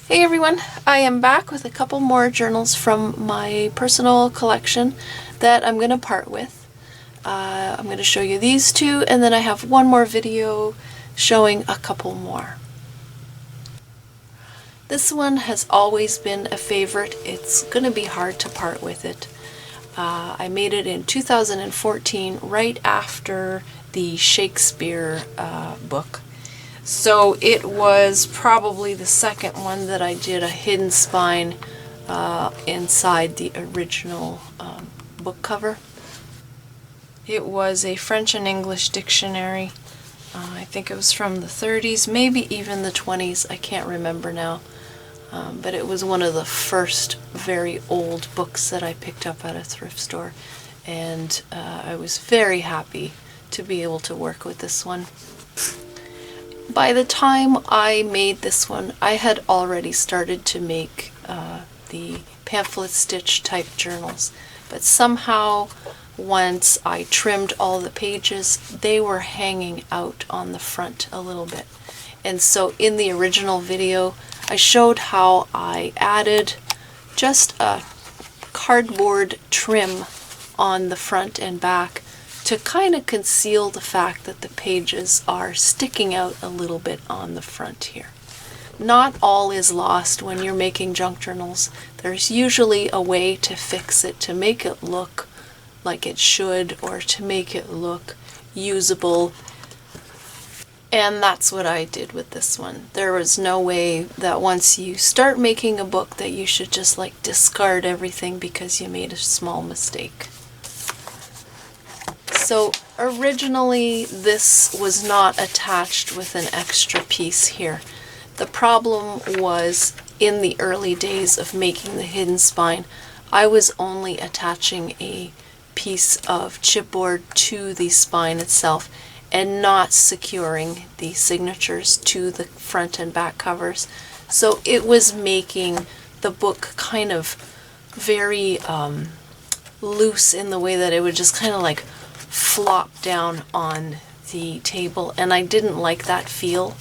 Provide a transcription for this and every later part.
Hey everyone, I am back with a couple more journals from my personal collection that I'm going to part with. I'm going to show you these two, and then I have one more video showing a couple more. This one has always been a favorite. It's going to be hard to part with it. I made it in 2014, right after the Shakespeare book. So it was probably the second one that I did a hidden spine inside the original book cover. It was a French and English dictionary. I think it was from the 30s, maybe even the 20s, I can't remember now. But it was one of the first very old books that I picked up at a thrift store. And I was very happy to be able to work with this one. By the time I made this one, I had already started to make the pamphlet stitch type journals, but somehow once I trimmed all the pages, they were hanging out on the front a little bit. And so in the original video, I showed how I added just a cardboard trim on the front and back to kind of conceal the fact that the pages are sticking out a little bit on the front here. Not all is lost when you're making junk journals. There's usually a way to fix it, to make it look like it should, or to make it look usable. And that's what I did with this one. There was no way that once you start making a book that you should just like discard everything because you made a small mistake. So originally this was not attached with an extra piece here. The problem was in the early days of making the hidden spine, I was only attaching a piece of chipboard to the spine itself and not securing the signatures to the front and back covers. So it was making the book kind of very loose in the way that it would just kind of like flop down on the table, and I didn't like that feel.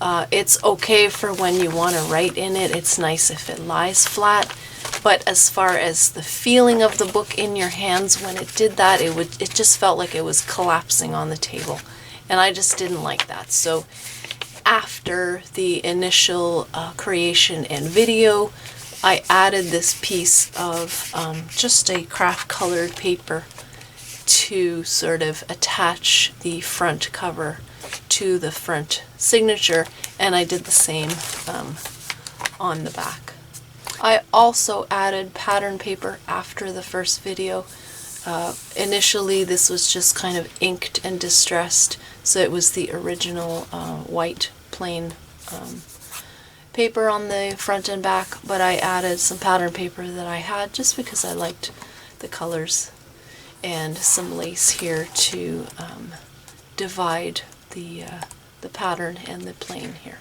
It's okay for when you want to write in it, it's nice if it lies flat, but as far as the feeling of the book in your hands when it did that, it just felt like it was collapsing on the table, and I just didn't like that. So after the initial creation and video, I added this piece of just a craft colored paper to sort of attach the front cover to the front signature, and I did the same on the back. I also added pattern paper after the first video. Initially this was just kind of inked and distressed, so it was the original white plain paper on the front and back, but I added some pattern paper that I had just because I liked the colors, and some lace here to divide the pattern and the plain here.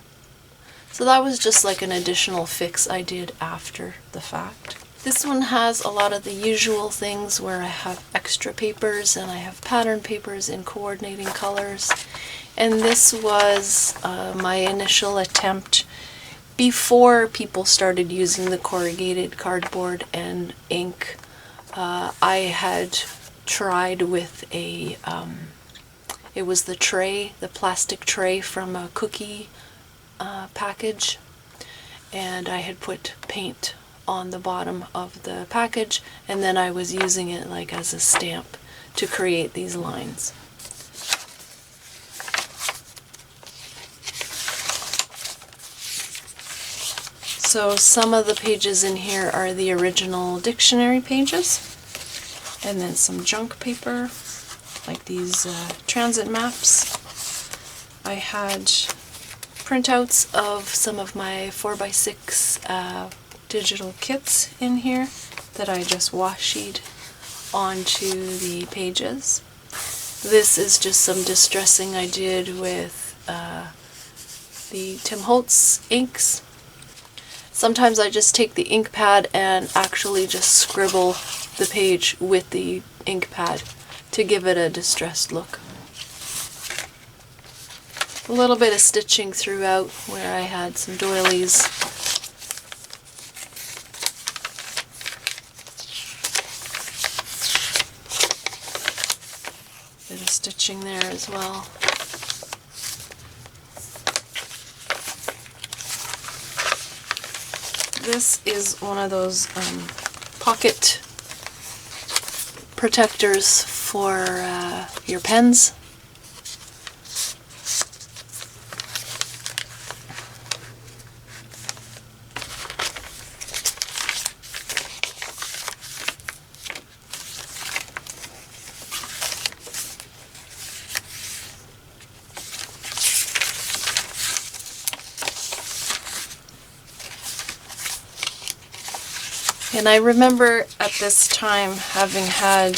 So that was just like an additional fix I did after the fact. This one has a lot of the usual things where I have extra papers and I have pattern papers in coordinating colors. And this was my initial attempt before people started using the corrugated cardboard and ink. I had tried with a, it was the tray, the plastic tray from a cookie package, and I had put paint on the bottom of the package, and then I was using it like as a stamp to create these lines. So some of the pages in here are the original dictionary pages. And then some junk paper, like these transit maps. I had printouts of some of my 4x6 digital kits in here that I just washi-ed onto the pages. This is just some distressing I did with the Tim Holtz inks. Sometimes I just take the ink pad and actually just scribble the page with the ink pad to give it a distressed look. A little bit of stitching throughout where I had some doilies stitching there as well. This is one of those pocket protectors for your pens. And I remember at this time having had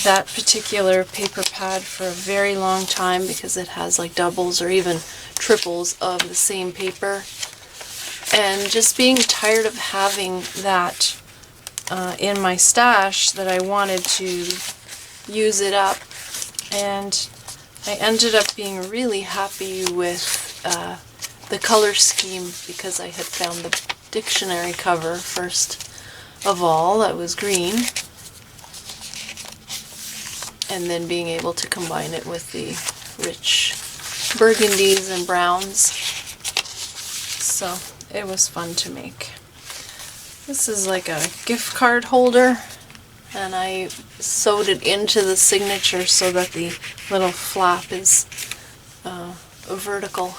that particular paper pad for a very long time because it has like doubles or even triples of the same paper. And just being tired of having that in my stash, that I wanted to use it up. And I ended up being really happy with the color scheme because I had found the dictionary cover first of all that was green, and then being able to combine it with the rich burgundies and browns. So it was fun to make. This is like a gift card holder, and I sewed it into the signature so that the little flap is vertical.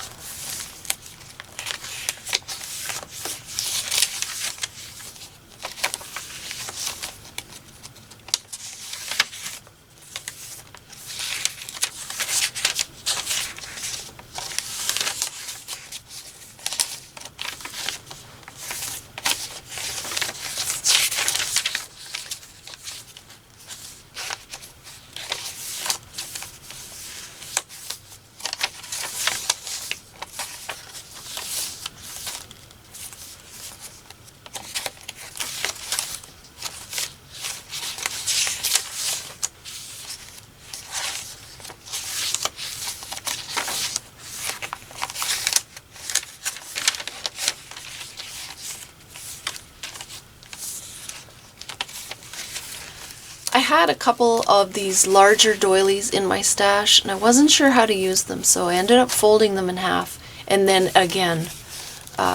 I had a couple of these larger doilies in my stash and I wasn't sure how to use them, so I ended up folding them in half and then again.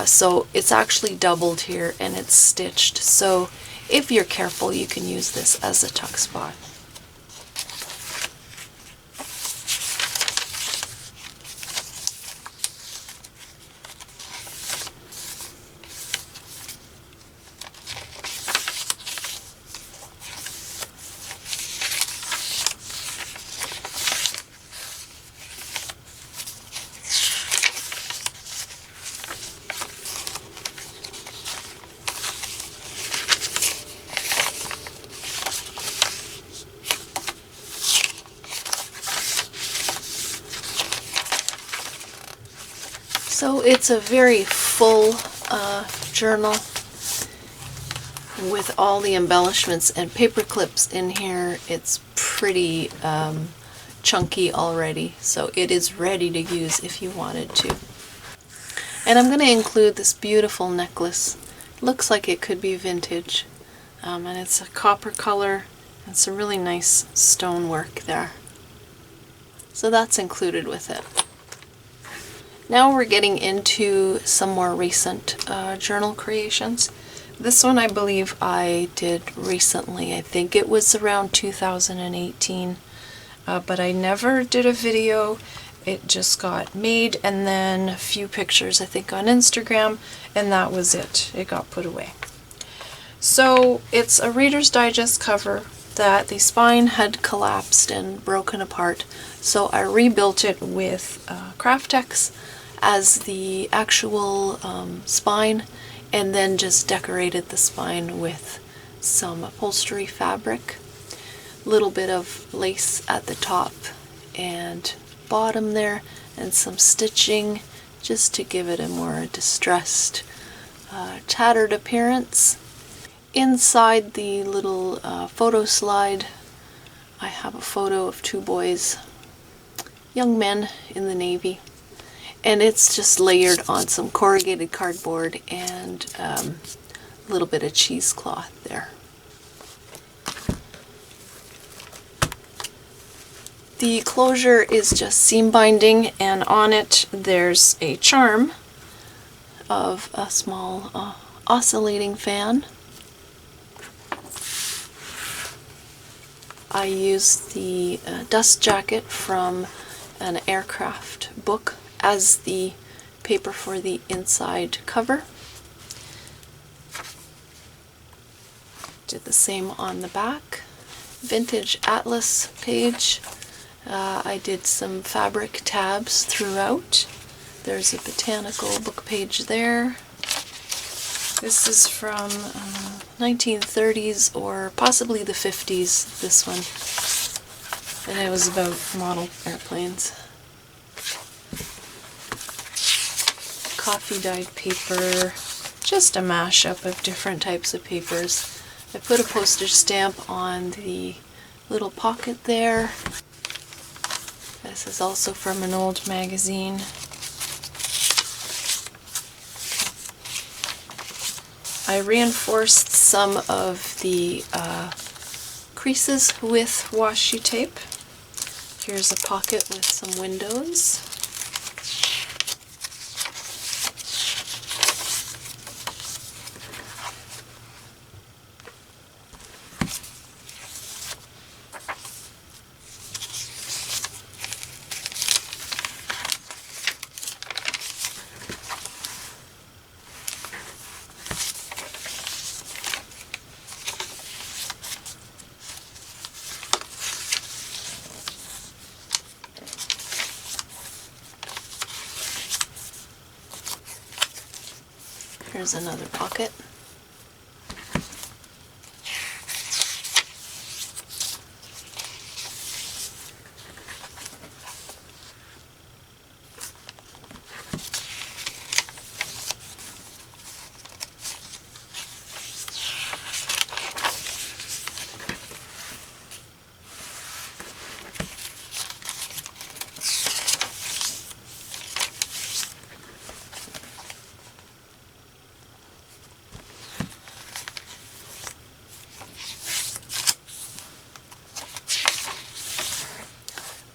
So it's actually doubled here and it's stitched, so if you're careful you can use this as a tuck spot. So it's a very full journal with all the embellishments and paper clips in here. It's pretty chunky already, so it is ready to use if you wanted to. And I'm going to include this beautiful necklace. Looks like it could be vintage, and it's a copper color and some really nice stonework there. So that's included with it. Now we're getting into some more recent journal creations. This one I believe I did recently. I think it was around 2018, but I never did a video. It just got made and then a few pictures I think on Instagram, and that was it. It got put away. So it's a Reader's Digest cover that the spine had collapsed and broken apart, so I rebuilt it with Craftex as the actual spine, and then just decorated the spine with some upholstery fabric, little bit of lace at the top and bottom there, and some stitching just to give it a more distressed, tattered appearance. Inside the little photo slide, I have a photo of two boys, young men in the Navy. And it's just layered on some corrugated cardboard and a little bit of cheesecloth there. The closure is just seam binding, and on it there's a charm of a small oscillating fan. I used the dust jacket from an aircraft book as the paper for the inside cover. Did the same on the back. Vintage atlas page. I did some fabric tabs throughout. There's a botanical book page there. This is from 1930s or possibly the 50s, this one. And it was about model airplanes. Coffee dyed paper, just a mashup of different types of papers. I put a postage stamp on the little pocket there. This is also from an old magazine. I reinforced some of the creases with washi tape. Here's a pocket with some windows. Here's another pocket.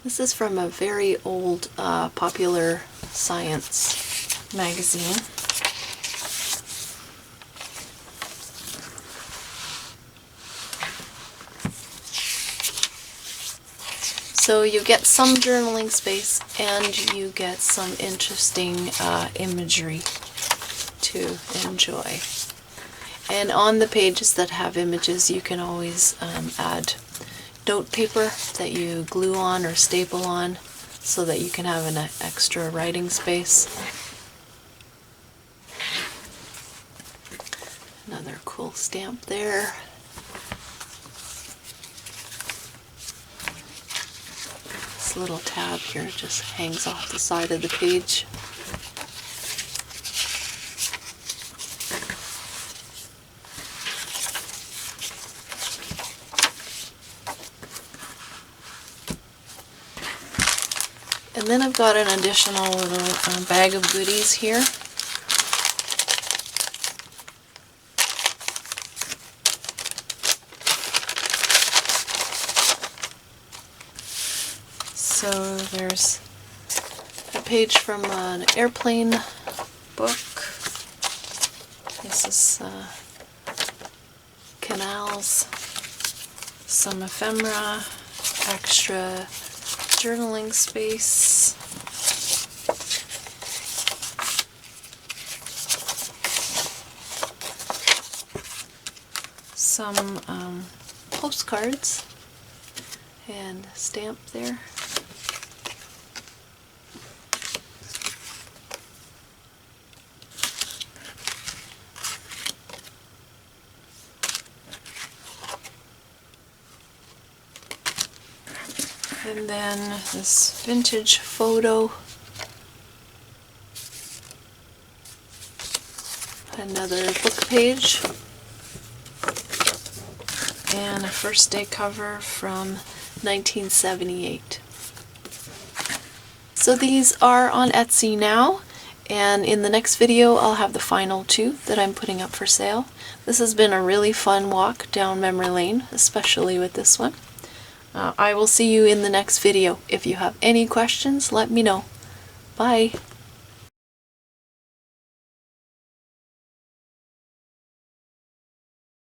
This is from a very old popular science magazine. So you get some journaling space and you get some interesting imagery to enjoy. And on the pages that have images, you can always add note paper that you glue on or staple on so that you can have an extra writing space. Another cool stamp there. This little tab here just hangs off the side of the page. And then I've got an additional little bag of goodies here. So there's a page from an airplane book. This is canals, some ephemera, extra journaling space, some postcards and a stamp there. And then this vintage photo, another book page, and a first day cover from 1978. So these are on Etsy now, and in the next video I'll have the final two that I'm putting up for sale. This has been a really fun walk down memory lane, especially with this one. I will see you in the next video. If you have any questions, let me know. Bye!